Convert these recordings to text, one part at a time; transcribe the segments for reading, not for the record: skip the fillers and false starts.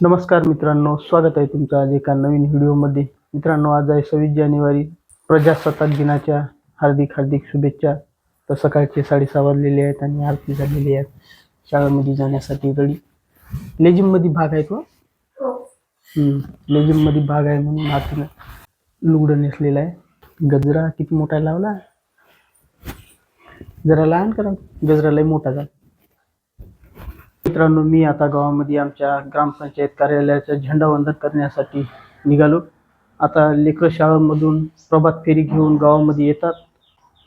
नमस्कार मित्रांनो, स्वागत आहे तुमचं आज एका नवीन व्हिडिओमध्ये. मित्रांनो, आज आहे 26 जानेवारी, प्रजासत्ताक दिनाच्या हार्दिक हार्दिक शुभेच्छा. तर सकाळचे 6:30 वाजलेले आहेत आणि आरती झालेली आहे. शाळेमध्ये जाण्यासाठी रेडी. लेझिममध्ये भाग आहे तो. लेझिममध्ये भाग आहे म्हणून आरतीनं लुगडं नेसलेलं आहे. गजरा किती मोठा लावला, जरा लहान करा, गजरा लय मोठा झाला. मित्रांनो, मी आता गावामध्ये आमच्या ग्रामपंचायत कार्यालयाचं झेंडावंदन करण्यासाठी निघालो. आता लेकरं शाळांमधून प्रभात फेरी घेऊन गावामध्ये येतात,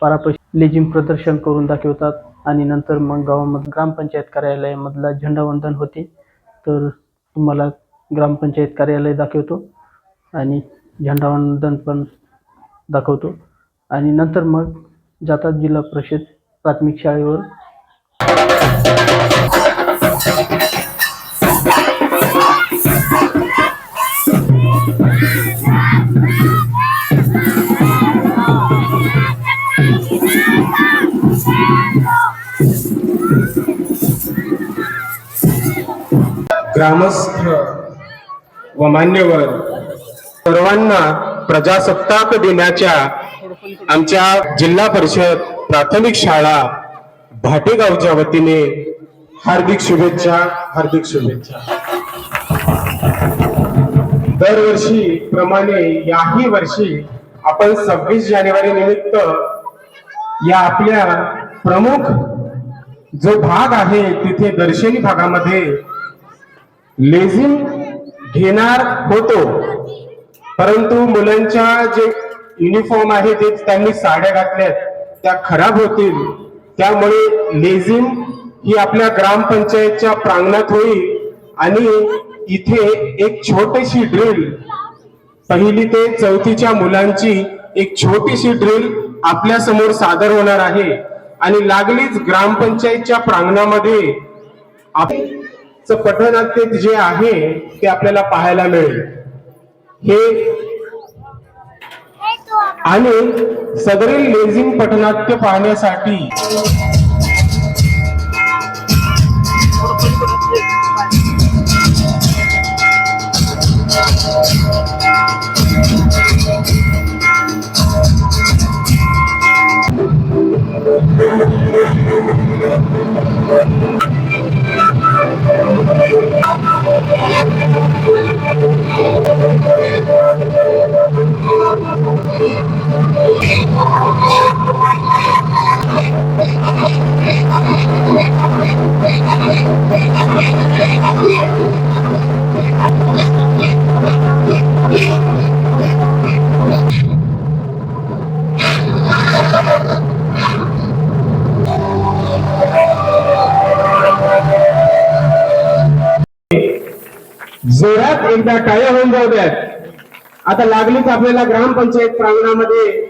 पारापशी लेझिम प्रदर्शन करून दाखवतात आणि नंतर मग गावामध्ये ग्रामपंचायत कार्यालयामधला झेंडावंदन होते. तर तुम्हाला ग्रामपंचायत कार्यालय दाखवतो आणि झेंडावंदन पण दाखवतो आणि नंतर मग जातात जिल्हा परिषद प्राथमिक शाळेवर. ग्रामस्थ व मान्यवर सर्वांना प्रजासत्ताक दिनाच्या आमच्या जिल्हा परिषद प्राथमिक शाळा भाटेगावच्या वतीने हार्दिक शुभेच्छा. हार्दिक शुभेच्छा. दरवर्षी प्रमाणे याही वर्षी आपण 26 जानेवारी निमित्त या आपल्या प्रमुख जो भाग आहे तिथे दर्शनी भागामध्ये लेझिम घेणार होतो, परंतु मुलांच्या जे युनिफॉर्म आहे ते त्यांनी साड्या घातल्यात त्या खराब होतील, त्यामुळे लेझिम ही आपल्या ग्रामपंचायतच्या प्रांगणात होईल आणि इथे एक छोटीशी ड्रिल, 1ली ते 4थीच्या मुलांची एक छोटीशी ड्रिल आपल्या समोर सादर होणार आहे आणि लागलीच ग्रामपंचायतच्या प्रांगणामध्ये पथनाट्य जे आहे ते आपल्याला पाहायला मिळेल. हे आणि सदरील लेझिम पथनाट्य पाहण्यासाठी जोरात एकदा टाळ्या होऊन जाऊ द्यात. आता लागलीच आपल्याला ग्रामपंचायत प्रांगणामध्ये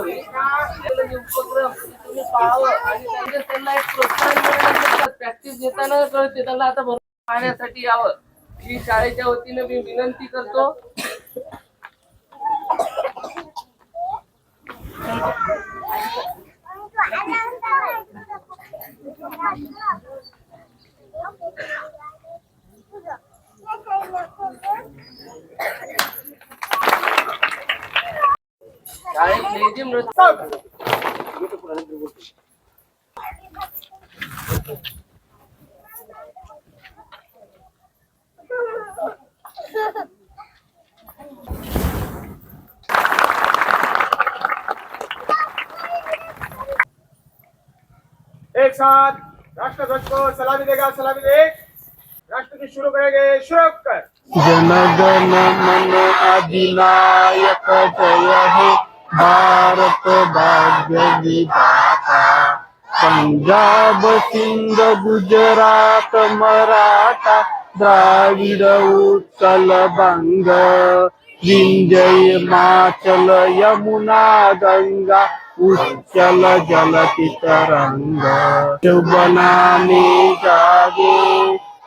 उपक्रम तुम्ही पाहावं आणि त्यांना एक प्रोत्साहन मिळालं. प्रॅक्टिस घेताना कळते त्यांना आता भरपूर पाहण्यासाठी यावं ही शाळेच्या वतीने मी विनंती करतो. शाळेत लेझिम नृत्य एक साथ राष्ट्रध्वज को सलामी देगा, सलामी दे। राष्ट्र की शुरू करेंगे, शुरू कर। जनगण मन अधिनायक जय हे भारत भाग्य विधाता पंजाब सिंध गुजरात मराठा द्राविड उत्कल बंग विंध्य हिमाचल यमुना गंगा उच्चल जलति तरंग शुभ नामे जागे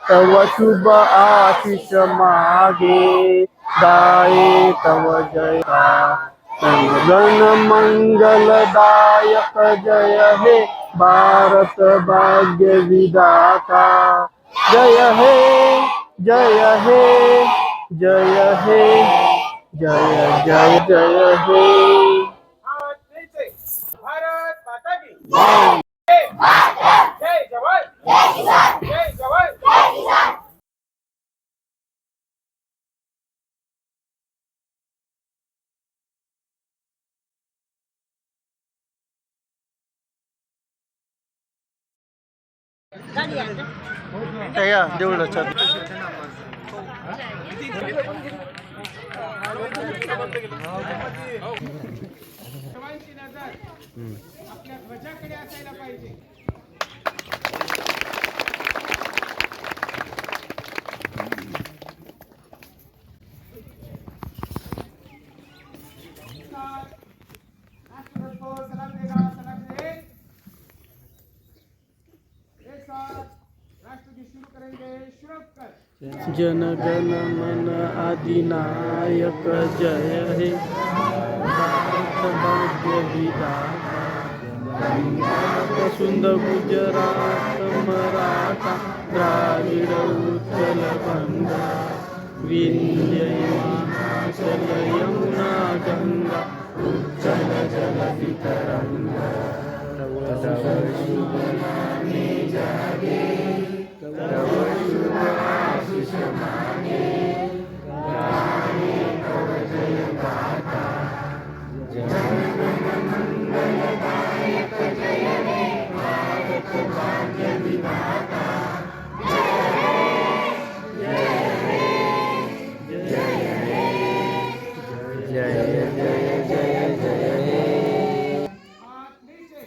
तव शुभ आशीष मागे गाये तव जय गण मंगलदायक जय हे भारत भाग्य विधाता जय हे जय हे जय हे जय जय जय हे हाथ नीचे। भारत माता की जय। जय जवान, जय जवान। जवानची नजर आपल्या ध्वजाकडे असायला पाहिजे. राष्ट्रध्वज को सलाम देगा, सलाम दे। एक साथ राष्ट्र की शुरू करेंगे, शुरू कर। जनगण मन अधिनायक जय हे भारत भाग्य विधाता पंजाब सिंध गुजरात मराठा द्राविड उत्कल गंगा विंध्य हिमाचल यमुना गंगा उच्चल जलति तरंग तव शुभ नामे जागे तव शुभ आशीष मागे गाये तव जय गाथा जनगण मंगलदायक जय हे भारत भाग्य विधाता जय हे जय हे जय जय जय जय जय हे हाथ नीचे।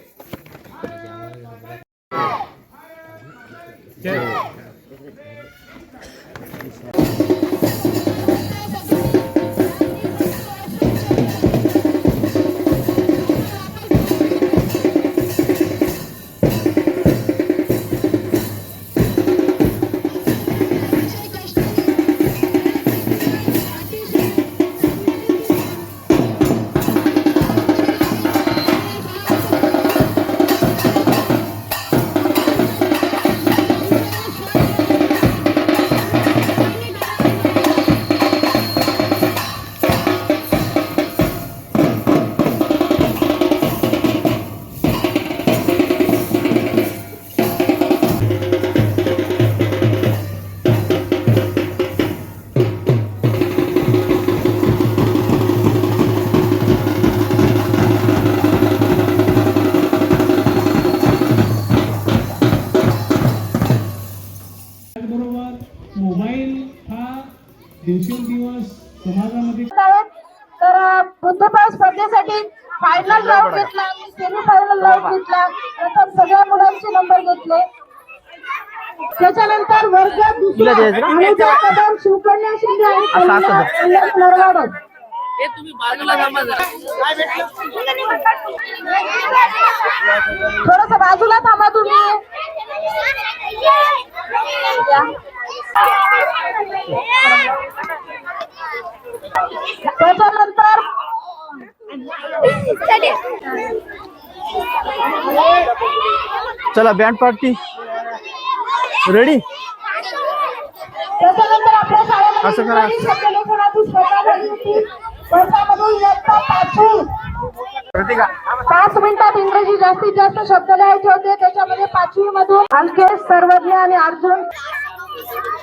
भारत माता की जय। त्याचबरोबर मोबाईल हा दिवसेंदिवस समाजामध्ये तर बुद्धिबळ स्पर्धेसाठी फायनल राऊंड घेतला, सेमी फायनल राऊंड घेतला, प्रथम सगळ्या मुलांचे नंबर घेतले. त्याच्यानंतर वर्ग दुसरा अनुजा कदम, शिवकन्या शिंदे आणि कन्या नरवाडे हे तुम्ही बाजूला थांबा जरा. थोडस बाजूला थांबा तुम्ही. त्याच्यानंतर चला बँड पार्टी रेडी. त्याच्यानंतर आपल्या शाळेमध्ये असं करा. इंग्रजी शब्दलेखनाची स्पर्धा झाली होती. वर्षामधून इयत्ता 5वी. 5 मिनिटात इंग्रजी जास्तीत जास्त शब्द लिहायचे होते. त्याच्यामध्ये 5वी मधून अंकेश, सर्वज्ञ आणि अर्जुन.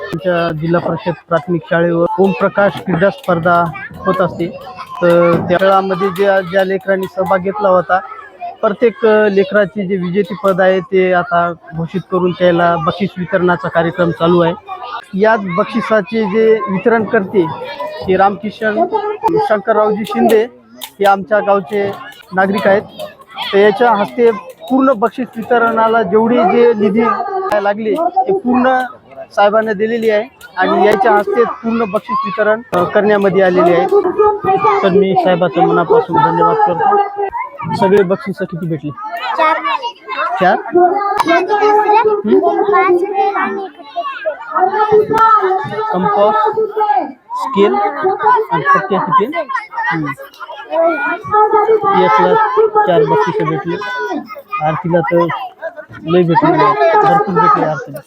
आमच्या जिल्हा परिषद प्राथमिक शाळेवर ओमप्रकाश क्रीडा स्पर्धा होत असते. तर त्या खेळामध्ये ज्या लेकरांनी सहभाग घेतला होता, प्रत्येक लेकराचे जे विजेतेपद आहे ते आता घोषित करून त्याला बक्षीस वितरणाचा कार्यक्रम चालू आहे. याच बक्षिसाचे जे वितरण करते ते रामकिशन शंकररावजी शिंदे हे आमच्या गावचे नागरिक आहेत. तर याच्या हस्ते पूर्ण बक्षीस वितरणाला जेवढी जे निधी लागली ते पूर्ण साहेबांना दिलेली आहे आणि याच्या हस्ते पूर्ण बक्षीस वितरण करण्यामध्ये आलेले आहे. तर मी साहेबाचं मनापासून धन्यवाद करतो. सगळे बक्षीस किती भेटले? 4. कंपास, स्केल आणि पट्ट्याची पेन. यातला 4 बक्षीस भेटले. आरतीला तर लय भेटले, भरपूर भेटले आरतीला.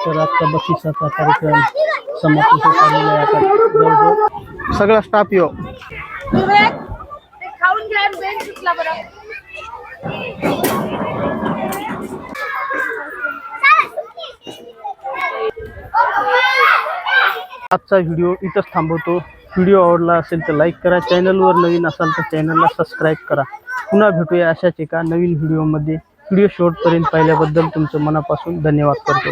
तर आजचा बक्षिसाचा कार्यक्रम समाप्त झालेला आहे. आता जवळजवळ सगळा स्टाफ येऊ. खाऊन घ्या बेंच सुटला बरं. आजचा व्हिडिओ इथंच थांबवतो. व्हिडिओ आवडला असेल तर लाईक करा. चॅनलवर नवीन असाल तर चॅनलला सबस्क्राईब करा. पुन्हा भेटूया अशाच एका नवीन व्हिडिओमध्ये. व्हिडिओ शेवटपर्यंत पाहिल्याबद्दल तुमचं मनापासून धन्यवाद करतो.